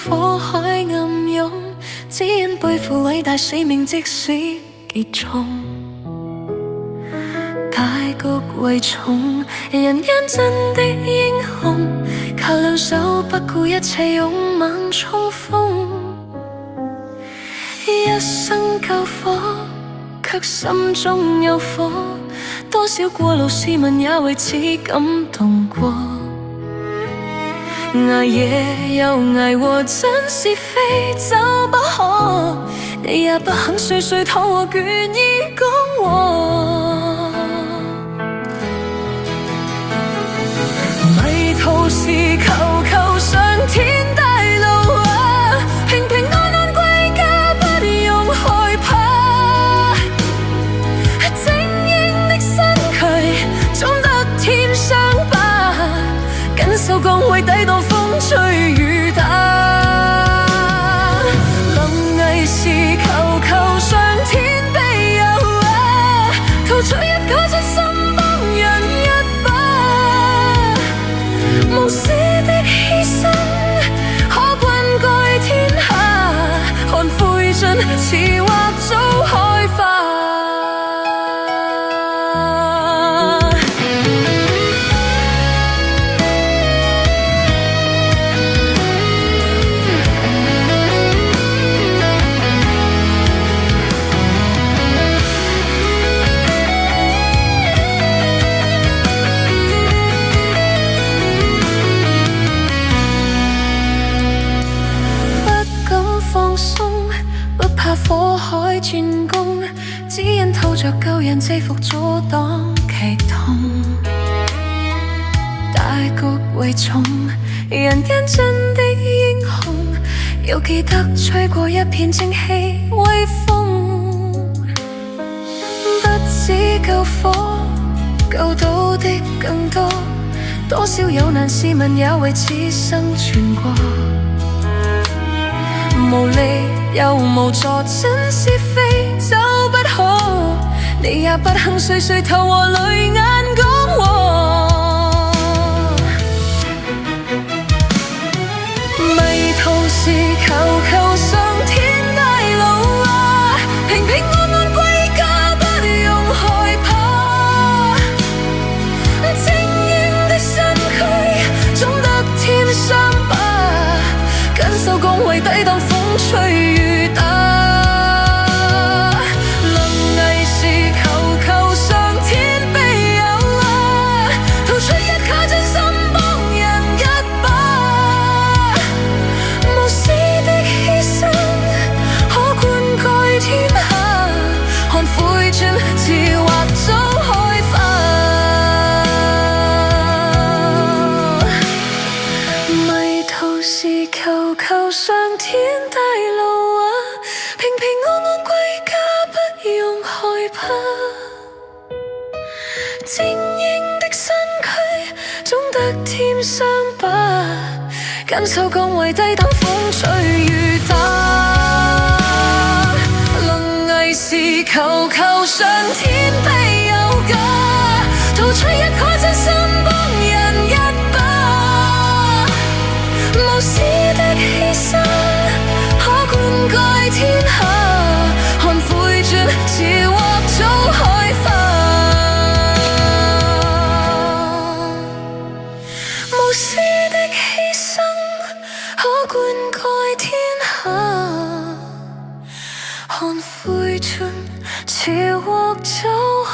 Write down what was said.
火海暗湧，只因背負偉大使命，即使極重。大局為重，人間真的英雄，靠兩手不顧一切，勇猛衝鋒。一生救火，卻心中有火，多少過路市民也為此感動過。捱夜又捱和真是非走不可，你也不肯歲歲躺和，倦意講和。迷途時求求上天帶路啊，平平安安歸家，不用害怕。精英的身軀總得添傷疤，緊守崗位抵擋風吹雨打。臨危時求求上天庇佑啊，掏出一顆真心幫人一把。無私的犧牲可灌溉天下，看灰燼似或早開花。不怕火海轉攻，只因套着救人制服阻擋劇痛。大局為重，人間真的英雄，要記得吹過一片正氣威風。不止救火，救到的更多，多少有難市民也為此生存過。無力又無助，真是非走不可，你也不肯歲歲投和，淚眼講和。迷途時求求上天帶路啊，平平安安歸家，不用害怕。精英的身軀總得添傷疤，緊守崗位抵擋風吹雨打。臨危時求求上天庇佑啊，掏出一顆真心幫人一把。無私的犧牲可灌溉天下，看灰燼似或早開花。迷途時求求上天帶路啊，平平安安歸家，不用害怕。精英的身軀總得添傷疤，緊守崗位抵擋風吹雨打。臨危時求求上天庇佑㗎，掏出一顆真心幫人一把。無私的犧牲可灌溉天下，看灰燼似或早開花。無私的犧牲可灌溉天下，看灰燼似或早開